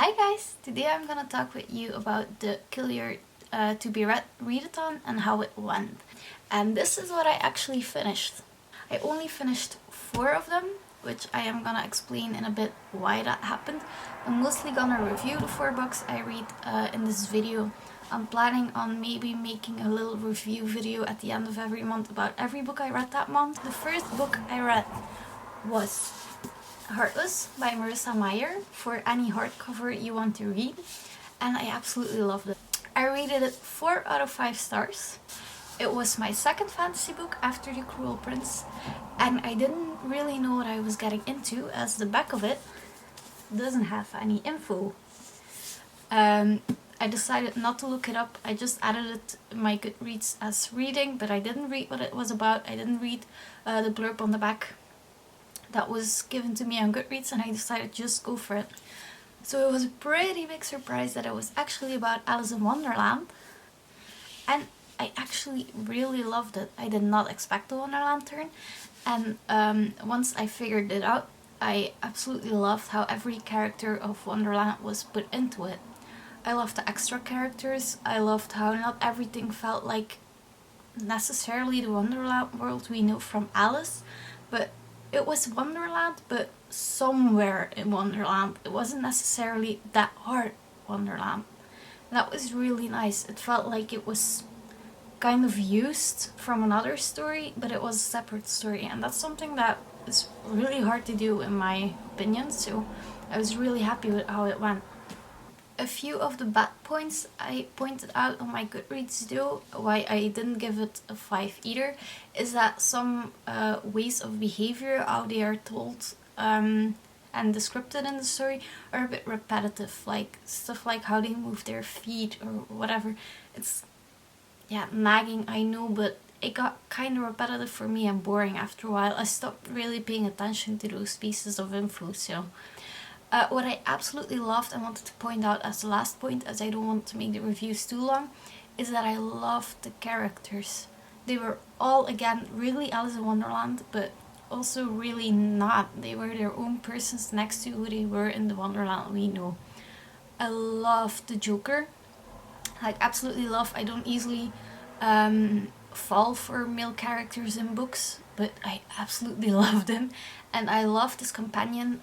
Hi guys! Today I'm gonna talk with you about the TBR-readathon and how it went. And this is what I actually finished. I only finished 4 of them, which I am gonna explain in a bit why that happened. I'm mostly gonna review the 4 books I read in this video. I'm planning on maybe making a little review video at the end of every month about every book I read that month. The first book I read was Heartless by Marissa Meyer, for any hardcover you want to read, and I absolutely loved it. I rated it 4 out of 5 stars. It was my second fantasy book after The Cruel Prince, and I didn't really know what I was getting into as the back of it doesn't have any info. I decided not to look it up. I just added it in my Goodreads as reading, but I didn't read what it was about. I didn't read the blurb on the back that was given to me on Goodreads, and I decided just go for it. So it was a pretty big surprise that it was actually about Alice in Wonderland, and I actually really loved it. I did not expect the Wonderland turn, and once I figured it out, I absolutely loved how every character of Wonderland was put into it. I loved the extra characters. I loved how not everything felt like necessarily the Wonderland world we know from Alice, but it was Wonderland, but somewhere in Wonderland. It wasn't necessarily that hard Wonderland. And that was really nice. It felt like it was kind of used from another story, but it was a separate story, and that's something that is really hard to do in my opinion, so I was really happy with how it went. A few of the bad points I pointed out on my Goodreads though, why I didn't give it a 5 either, is that some ways of behavior, how they are told and described in the story, are a bit repetitive, like stuff like how they move their feet or whatever. It's, yeah, nagging, I know, but it got kind of repetitive for me and boring after a while. I stopped really paying attention to those pieces of info, so... what I absolutely loved and wanted to point out as the last point, as I don't want to make the reviews too long, is that I loved the characters. They were all, again, really Alice in Wonderland, but also really not. They were their own persons next to who they were in the Wonderland we know. I loved the Joker. Like, absolutely love. I don't easily fall for male characters in books, but I absolutely loved him. And I loved his companion,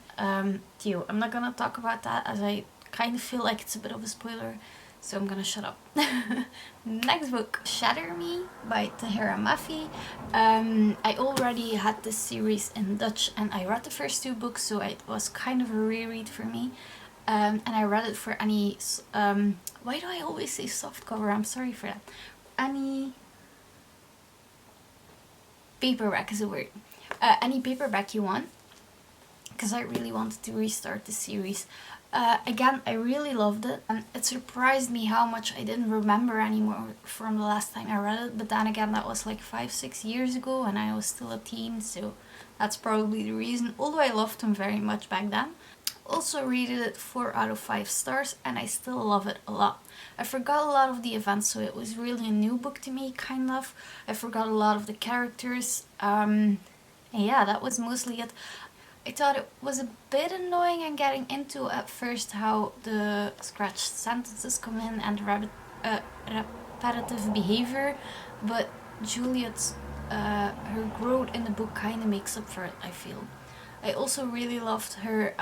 Theo. I'm not gonna talk about that as I kind of feel like it's a bit of a spoiler, so I'm gonna shut up. Next book, Shatter Me by Tahira Mafi. I already had this series in Dutch and I read the first 2 books, so it was kind of a reread for me. And I read it for any, why do I always say softcover? I'm sorry for that. Any paperback is a word. Any paperback you want, because I really wanted to restart the series. Again, I really loved it, and it surprised me how much I didn't remember anymore from the last time I read it, but then again, that was like 5-6 years ago and I was still a teen, so that's probably the reason, although I loved him very much back then. Also rated it 4 out of 5 stars, and I still love it a lot. I forgot a lot of the events, so it was really a new book to me, kind of. I forgot a lot of the characters, and yeah, that was mostly it. I thought it was a bit annoying and getting into at first how the scratched sentences come in and repetitive behavior, but Juliet's her growth in the book kind of makes up for it, I feel. I also really loved her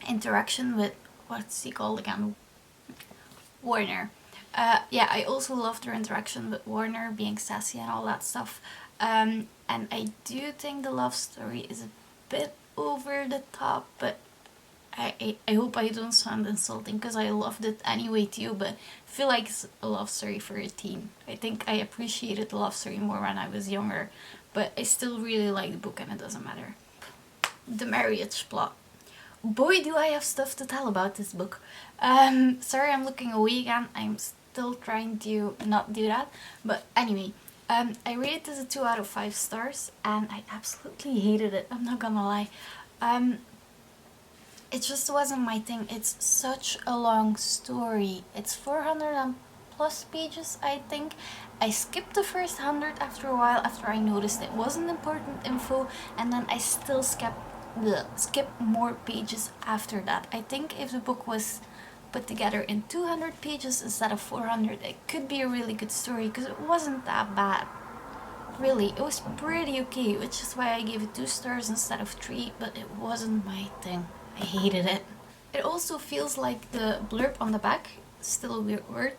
interaction with, what's he called again? Warner. Yeah, I also loved her interaction with Warner, being sassy and all that stuff. And I do think the love story is a bit over the top, but I hope I don't sound insulting, because I loved it anyway too, but I feel like it's a love story for a teen. I think I appreciated the love story more when I was younger, but I still really like the book and it doesn't matter. The marriage plot. Boy, do I have stuff to tell about this book. Sorry, I'm looking away again. I'm still trying to not do that. But anyway, I rated this a 2 out of 5 stars, and I absolutely hated it. I'm not gonna lie. It just wasn't my thing. It's such a long story. It's 400 and plus pages, I think. I skipped the first 100 after a while, after I noticed it wasn't important info, and then I still skipped skip more pages after that. I think if the book was put together in 200 pages instead of 400, it could be a really good story, because it wasn't that bad. Really, it was pretty okay, which is why I gave it 2 stars instead of 3, but it wasn't my thing. I hated it. It also feels like the blurb on the back, still a weird word,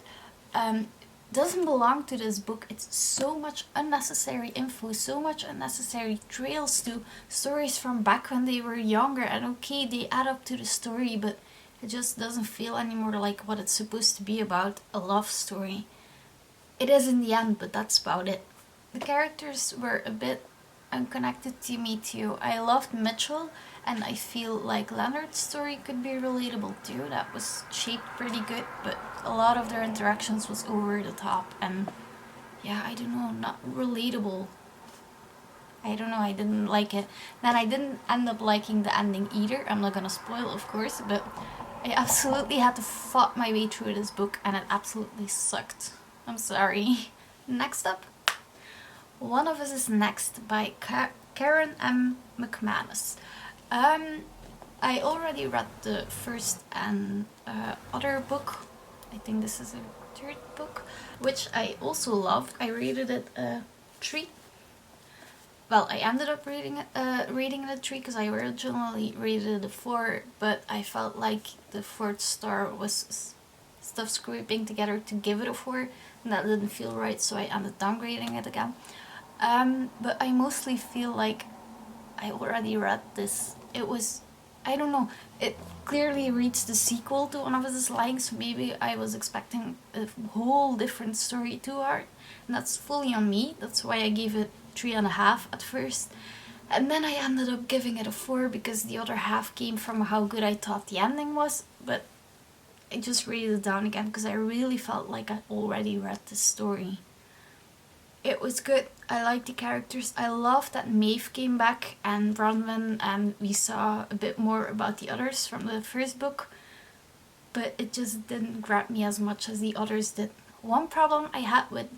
doesn't belong to this book. It's so much unnecessary info, so much unnecessary trails to stories from back when they were younger, and okay, they add up to the story, but it just doesn't feel anymore like what it's supposed to be about, a love story. It is in the end, but that's about it. The characters were a bit unconnected to me too. I loved Mitchell, and I feel like Leonard's story could be relatable too. That was shaped pretty good, but a lot of their interactions was over the top, and yeah, I don't know, not relatable. I don't know, I didn't like it. Then I didn't end up liking the ending either. I'm not gonna spoil, of course, but I absolutely had to fight my way through this book, and it absolutely sucked. I'm sorry. Next up, One of Us is Next by Karen M. McManus. I already read the first and other book. I think this is a 3rd book, which I also loved. I rated it a 3. Well, I ended up rating it a 3 because I originally rated it a 4, but I felt like the 4th star was stuff scraping together to give it a 4, and that didn't feel right, so I ended downgrading it again. But I mostly feel like I already read this. It was, I don't know, it clearly reads the sequel to One of Us is Lying, so maybe I was expecting a whole different story to art, and that's fully on me. That's why I gave it 3.5 at first, and then I ended up giving it a 4 because the other half came from how good I thought the ending was, but I just rated it down again because I really felt like I already read the story. It was good. I liked the characters. I loved that Maeve came back and Bronwyn, and we saw a bit more about the others from the first book, but it just didn't grab me as much as the others did. One problem I had with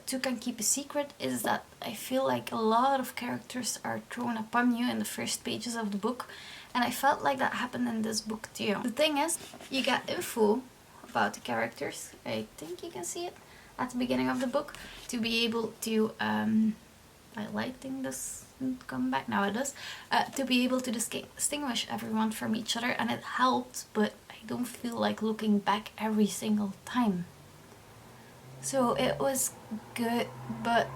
Two Can Keep a Secret is that I feel like a lot of characters are thrown upon you in the first pages of the book, and I felt like that happened in this book too. The thing is, you get info about the characters. I think you can see it at the beginning of the book, to be able to, my lighting doesn't come back, now it does, to be able to distinguish everyone from each other, and it helped, but I don't feel like looking back every single time. So it was good, but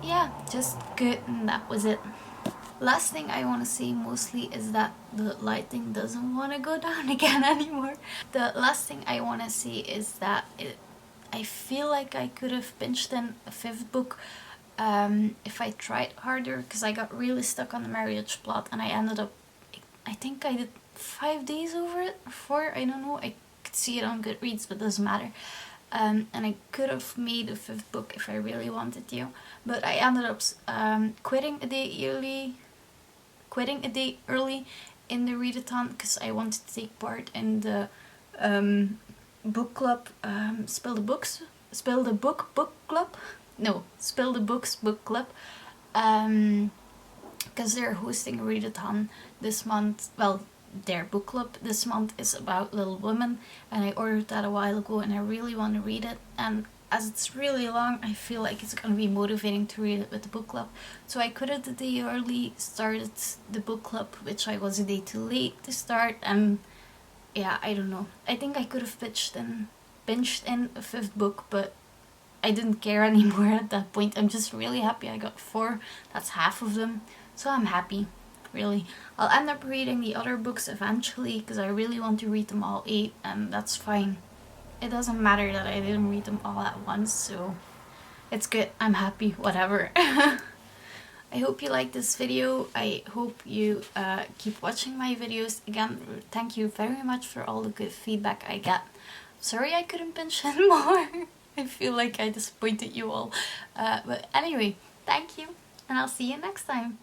yeah, just good, and that was it. Last thing I want to say mostly is that the lighting doesn't want to go down again anymore. The last thing I want to say is that I feel like I could have binged in a 5th book if I tried harder, because I got really stuck on the marriage plot, and I ended up, I think I did 5 days over it, or 4, I don't know, I could see it on Goodreads, but it doesn't matter. And I could have made a 5th book if I really wanted to, but I ended up quitting a day early in the readathon because I wanted to take part in the book club, Spill the Books book club, because they're hosting a readathon this month. Well, their book club this month is about Little Women, and I ordered that a while ago, and I really want to read it, and as it's really long, I feel like it's going to be motivating to read it with the book club. So I quit it a day early, started the book club, which I was a day too late to start, and yeah, I don't know. I think I could have binged in a 5th book, but I didn't care anymore at that point. I'm just really happy I got 4. That's half of them. So I'm happy, really. I'll end up reading the other books eventually because I really want to read them all 8, and that's fine. It doesn't matter that I didn't read them all at once, so it's good. I'm happy, whatever. I hope you like this video. I hope you keep watching my videos. Again, thank you very much for all the good feedback I get. Sorry I couldn't pinch in more. I feel like I disappointed you all. But anyway, thank you, and I'll see you next time.